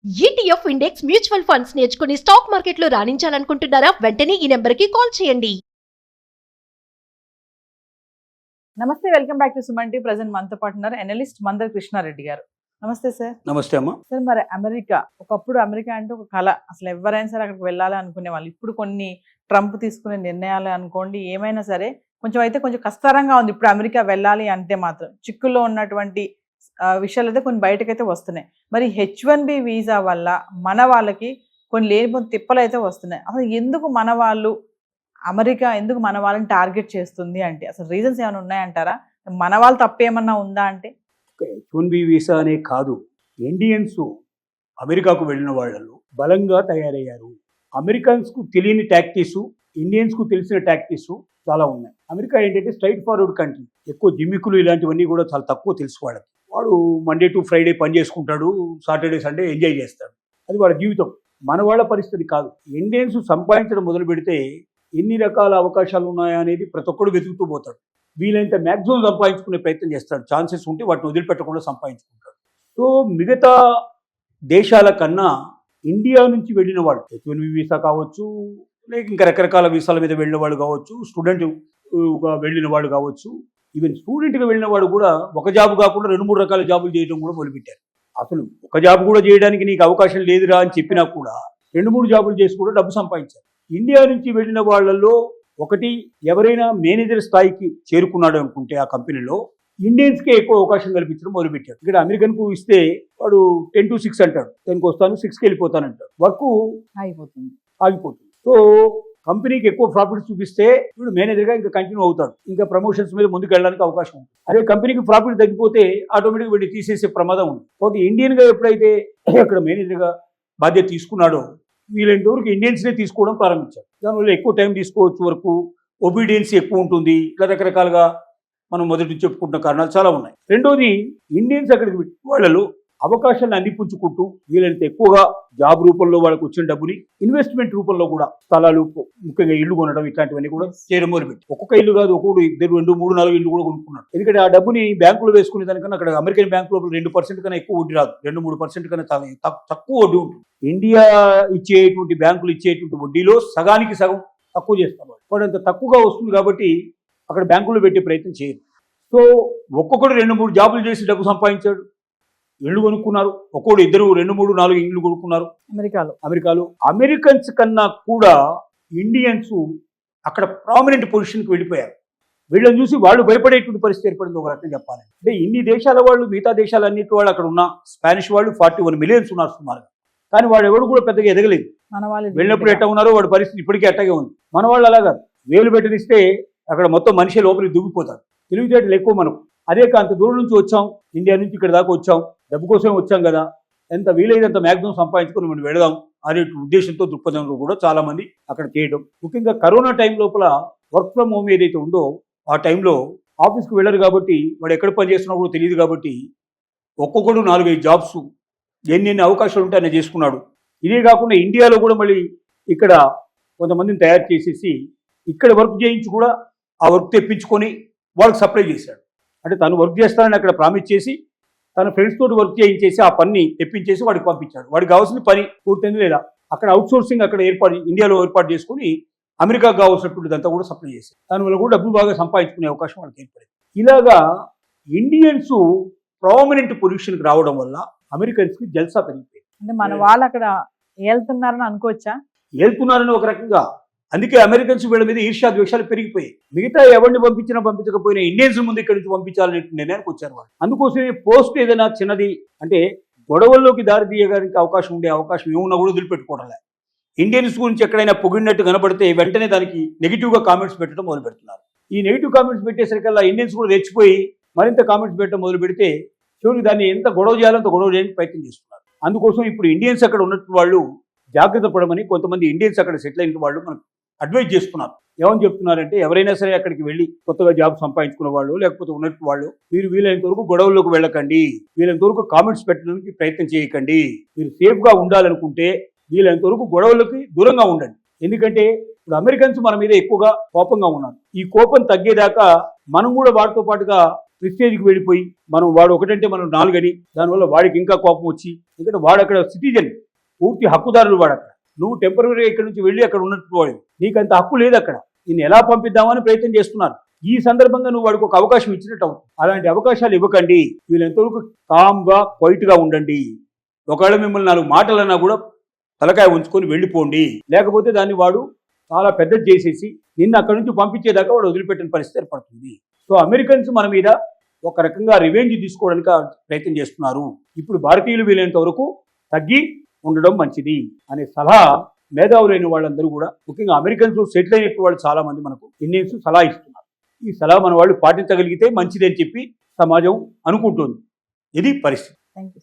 ETF index mutual funds నేర్చుకుని stock మార్కెట్లో రాణించాలనుకుంటున్నారా? వెంటనే ఈ నెంబర్కి కాల్ చేయండి. నమస్తే, welcome back to Suman TV. Present మనతో పాటు ఉన్నారు అనలిస్ట్ మందర్ కృష్ణారెడ్డి గారు. నమస్తే సార్. నమస్తే అమ్మా. సార్, మరి అమెరికా ఒకప్పుడు అమెరికా అంటే ఒక కళ, అసలు ఎవరైనా సరే అక్కడికి వెళ్ళాలి అనుకునే వాళ్ళు. ఇప్పుడు కొన్ని ట్రంప్ తీసుకునే నిర్ణయాలు అనుకోండి, ఏమైనా సరే కొంచెం కష్టతరంగా ఉంది ఇప్పుడు అమెరికా వెళ్ళాలి అంటే. మాత్రం చిక్కుల్లో ఉన్నటువంటి విషయాలు అయితే కొన్ని బయటకైతే వస్తున్నాయి. మరి H1B వీసా వల్ల మన వాళ్ళకి కొన్ని లేనిపోయిన తిప్పలు అయితే వస్తున్నాయి. అసలు ఎందుకు మన వాళ్ళు అమెరికా ఎందుకు మన వాళ్ళని టార్గెట్ చేస్తుంది అంటే అసలు రీజన్స్ ఏమైనా ఉన్నాయంటారా? మన వాళ్ళు తప్పేమన్నా ఉందా అంటే? H1B వీసా అనే కాదు, ఇండియన్స్ అమెరికాకు వెళ్ళిన వాళ్ళు బలంగా తయారయ్యారు. అమెరికన్స్కు తెలియని టాక్టిక్స్ ఇండియన్స్కు తెలిసిన టాక్టిక్స్ చాలా ఉన్నాయి. అమెరికా ఏంటంటే స్ట్రైట్ ఫార్వర్డ్ కంట్రీ. ఎక్కువ జిమ్మికులు ఇలాంటివన్నీ కూడా చాలా తక్కువ తెలుసు వాళ్ళకి. వాడు మండే టు ఫ్రైడే పని చేసుకుంటాడు, సాటర్డే సండే ఎంజాయ్ చేస్తాడు, అది వాళ్ళ జీవితం. మన వాళ్ళ పరిస్థితి కాదు. ఇండియన్స్ సంపాదించడం మొదలు పెడితే ఎన్ని రకాల అవకాశాలు ఉన్నాయా అనేది ప్రతి ఒక్కడు వెతుకుతూ పోతాడు. వీలైనంత మ్యాక్సిమం సంపాదించుకునే ప్రయత్నం చేస్తాడు. ఛాన్సెస్ ఉంటే వాటిని వదిలిపెట్టకుండా సంపాదించుకుంటాడు. సో మిగతా దేశాల కన్నా ఇండియా నుంచి వెళ్ళిన వాళ్ళు H1B వీసా కావచ్చు, లేక ఇంకా రకరకాల వీసాల మీద వెళ్ళిన వాళ్ళు కావచ్చు, స్టూడెంట్గా వెళ్ళిన వాళ్ళు కావచ్చు, ఈవెన్ స్టూడెంట్గా వెళ్ళిన వాడు కూడా ఒక జాబ్ కాకుండా 2-3 రకాల జాబులు చేయడం కూడా మొదలుపెట్టారు. అసలు ఒక జాబ్ కూడా చేయడానికి నీకు అవకాశం లేదురా అని చెప్పినా కూడా 2-3 జాబులు చేసి కూడా డబ్బు సంపాదించారు. ఇండియా నుంచి వెళ్ళిన వాళ్ళల్లో ఒకటి, ఎవరైనా మేనేజర్ స్థాయికి చేరుకున్నాడు అనుకుంటే ఆ కంపెనీలో ఇండియన్స్కే ఎక్కువ అవకాశం కల్పించడం మొదలుపెట్టాడు. ఇక్కడ అమెరికన్కు ఇస్తే వాడు 10 to 6 అంటాడు, 10కి వస్తాను 6కి వెళ్ళిపోతానంటాడు. వర్క్ ఆగిపోతుంది. సో కంపెనీకి ఎక్కువ ప్రాఫిట్ చూపిస్తే వీడు మేనేజర్గా ఇంకా కంటిన్యూ అవుతాడు, ఇంకా ప్రమోషన్స్ మీద ముందుకు వెళ్ళడానికి అవకాశం ఉంది. అదే కంపెనీకి ప్రాఫిట్ తగ్గిపోతే ఆటోమేటిక్గా వీడిని తీసేసే ప్రమాదం ఉంది. కాబట్టి ఇండియన్గా ఎప్పుడైతే అక్కడ మేనేజర్గా బాధ్యత తీసుకున్నాడో వీళ్ళంటి వరకు ఇండియన్స్నే తీసుకోవడం ప్రారంభించారు. దానివల్ల ఎక్కువ టైం తీసుకోవచ్చు, వరకు ఒబీడియన్స్ ఎక్కువ ఉంటుంది. ఇలా రకరకాలుగా మనం మొదటి చెప్పుకుంటున్న కారణాలు చాలా ఉన్నాయి. రెండోది, ఇండియన్స్ అక్కడికి వాళ్ళలో అవకాశాలను అందిపుచ్చుకుంటూ వీళ్ళంత ఎక్కువగా జాబ్ రూపంలో వాళ్ళకు వచ్చిన డబ్బుని ఇన్వెస్ట్మెంట్ రూపంలో కూడా స్థలాలు, ముఖ్యంగా ఇల్లు కొనడం, ఇట్లాంటివన్నీ కూడా చేయడం మొదలుపెట్టి ఒక్కొక్క ఇల్లు కాదు, ఒక్కొక్కడు 2, 3, 4 ఇల్లు కూడా కొనుక్కున్నాడు. ఎందుకంటే ఆ డబ్బుని బ్యాంకులో వేసుకునే దానికన్నా అక్కడ అమెరికన్ బ్యాంకు లోపల 2% కన్నా ఎక్కువ వడ్డీ రాదు, 2-3% కన్నా తక్కువ వడ్డీ ఉంటుంది. ఇండియా ఇచ్చేటువంటి బ్యాంకులు ఇచ్చేటువంటి వడ్డీలో సగానికి సగం తక్కువ చేస్తారు. వాడు అంత తక్కువగా వస్తుంది కాబట్టి అక్కడ బ్యాంకులో పెట్టే ప్రయత్నం చేయరు. సో ఒక్కొక్కడు 2-3 జాబులు చేసి డబ్బు సంపాదించాడు, ఇళ్ళు కొనుక్కున్నారు. ఒక్కోడు 2, 3, 4 ఇళ్ళు కొనుక్కున్నారు అమెరికాలో. అమెరికన్స్ కన్నా కూడా ఇండియన్స్ అక్కడ ప్రామినెంట్ పొజిషన్కి వెళ్ళిపోయారు. వీళ్ళని చూసి వాళ్ళు భయపడేటువంటి పరిస్థితి ఏర్పడింది ఒక రకంగా చెప్పాలి. అంటే ఇన్ని దేశాల వాళ్ళు, మిగతా దేశాలన్నిటి వాళ్ళు అక్కడ ఉన్న స్పానిష్ వాళ్ళు 41 మిలియన్స్ ఉన్నారు సుమారుగా. కానీ వాడు ఎవడు కూడా పెద్దగా ఎదగలేదు. వెళ్ళినప్పుడు ఎట్లా ఉన్నారో వాడి పరిస్థితి ఇప్పటికీ అట్టగే ఉంది. మన వాళ్ళు అలాగా వేలు పెట్టనిస్తే అక్కడ మొత్తం మనిషి లోపలికి దువ్విపోతారు. తెలివితేటలు ఎక్కువ మనకు. అదే అంత దూరం నుంచి వచ్చాం, ఇండియా నుంచి ఇక్కడ దాకా వచ్చాం, డబ్బు కోసమే వచ్చాం కదా, ఎంత వీలైనంత మ్యాక్సిమం సంపాదించుకొని మనం వెళదాం అనే ఉద్దేశంతో, దృక్పథంలో కూడా చాలా మంది అక్కడ చేయడం. ముఖ్యంగా కరోనా టైం లోపల వర్క్ ఫ్రమ్ హోమ్ ఏదైతే ఉందో ఆ టైంలో ఆఫీస్కి వెళ్ళరు కాబట్టి, వాడు ఎక్కడ పని చేస్తున్నా కూడా తెలియదు కాబట్టి ఒక్కొక్కడు 4-5 జాబ్స్ ఎన్ని అవకాశాలు ఉంటే ఆయన చేసుకున్నాడు. ఇదే కాకుండా ఇండియాలో కూడా మళ్ళీ ఇక్కడ కొంతమందిని తయారు చేసేసి ఇక్కడ వర్క్ చేయించి కూడా ఆ వర్క్ తెప్పించుకొని వాళ్ళకి సప్లై చేశాడు. అంటే తను వర్క్ చేస్తానని అక్కడ ప్రామిస్ చేసి తన ఫ్రెండ్స్ తోటి వర్క్ చేయించేసి ఆ పని తెప్పించేసి వాడికి పంపించాడు. వాడికి కావాల్సిన పని పూర్తయింది లేదా అక్కడ అవుట్సోర్సింగ్ అక్కడ ఇండియాలో ఏర్పాటు చేసుకుని అమెరికాకు కావాల్సినటువంటిదంతా కూడా సప్లై చేశాడు. దానివల్ల కూడా డబ్బులు బాగా సంపాదించుకునే అవకాశం వాళ్ళకి ఏర్పడింది. ఇలాగా ఇండియన్స్ ప్రామినెంట్ పొజిషన్కి రావడం వల్ల అమెరికన్స్కి జల్సా పెరిగిపోయింది. అంటే మన వాళ్ళు అక్కడ వెళ్తున్నారని అనుకోవచ్చా? వెళ్తున్నారని ఒక రకంగా. అందుకే అమెరికన్స్ వీళ్ళ మీద ఈర్ష్యా ద్వేషాలు పెరిగిపోయాయి. మిగతా ఎవరిని పంపించకపోయినా ఇండియన్స్ ముందు ఇక్కడి నుంచి పంపించాలనే నిర్ణయానికి వచ్చారు వాళ్ళు. అందుకోసమే పోస్ట్ ఏదైనా చిన్నది అంటే గొడవల్లోకి దారి తీయడానికి అవకాశం ఉండే అవకాశం ఏమున్నా కూడా వదిలిపెట్టుకోవడంలే. ఇండియన్స్ గురించి ఎక్కడైనా పొగిడినట్టు కనబడితే వెంటనే దానికి నెగిటివ్గా కామెంట్స్ పెట్టడం మొదలు పెడుతున్నారు. ఈ నెగిటివ్ కామెంట్స్ పెట్టేసరికల్లా ఇండియన్స్ కూడా రెచ్చిపోయి మరింత కామెంట్స్ పెట్టడం మొదలు పెడితే చివరికి దాన్ని ఎంత గొడవ చేయాలో అంత గొడవ చేయడానికి ప్రయత్నం చేస్తున్నారు. అందుకోసం ఇప్పుడు ఇండియన్స్ అక్కడ ఉన్నట్టు వాళ్ళు జాగ్రత్త పడమని కొంతమంది ఇండియన్స్ అక్కడ సెటిల్ అయిన వాళ్ళు మనకు అడ్వైజ్ చేస్తున్నారు. ఏమని చెప్తున్నారంటే, ఎవరైనా సరే అక్కడికి వెళ్ళి కొత్తగా జాబ్ సంపాదించుకున్న వాళ్ళు లేకపోతే ఉన్నట్టు వాళ్ళు, మీరు వీలైనంత వరకు గొడవల్లోకి వెళ్ళకండి, వీలైనంత వరకు కామెంట్స్ పెట్టడానికి ప్రయత్నం చేయకండి. మీరు సేఫ్గా ఉండాలనుకుంటే వీలైనంత వరకు గొడవలకి దూరంగా ఉండండి. ఎందుకంటే ఇప్పుడు అమెరికన్స్ మన మీద ఎక్కువగా కోపంగా ఉన్నారు. ఈ కోపం తగ్గేదాకా మనం కూడా వాడితో పాటుగా ప్రెస్టేజ్కి వెళ్ళిపోయి మనం వాడు ఒకటంటే మనం నాలుగని దానివల్ల వాడికి ఇంకా కోపం వచ్చి, ఎందుకంటే వాడు అక్కడ సిటిజన్, పూర్తి హక్కుదారులు వాడు అక్కడ. నువ్వు టెంపరీగా ఇక్కడ నుంచి వెళ్ళి అక్కడ ఉన్నట్టు వాడు, నీకు అంత హక్కు లేదు అక్కడ. నిన్ను ఎలా పంపిద్దామని ప్రయత్నం చేస్తున్నారు. ఈ సందర్భంగా నువ్వు వాడికి ఒక అవకాశం ఇచ్చినట్టు అవుతుంది. అలాంటి అవకాశాలు ఇవ్వకండి. వీళ్ళు ఎంతవరకు కామ్గా క్వైట్గా ఉండండి. ఒకవేళ మిమ్మల్ని 4 మాటలన్నా కూడా తలకాయ ఉంచుకొని వెళ్ళిపోండి. లేకపోతే దాన్ని వాడు చాలా పెద్దది చేసేసి నిన్ను అక్కడి నుంచి పంపించేదాకా వాడు వదిలిపెట్టిన పరిస్థితి ఏర్పడుతుంది. సో అమెరికన్స్ మన మీద ఒక రకంగా రివెంజ్ తీసుకోవడానికి ప్రయత్నం చేస్తున్నారు. ఇప్పుడు భారతీయులు వీలైనంత వరకు తగ్గి ఉండడం మంచిది అనే సలహా మేధావులైన వాళ్ళందరూ కూడా, ముఖ్యంగా అమెరికన్స్ సెటిల్ అయినట్టు వాళ్ళు చాలా మంది మనకు ఇండియన్స్ సలహా ఇస్తున్నారు. ఈ సలహా మన వాళ్ళు పాటించగలిగితే మంచిదని చెప్పి సమాజం అనుకుంటుంది. ఇది పరిస్థితి. Thank you.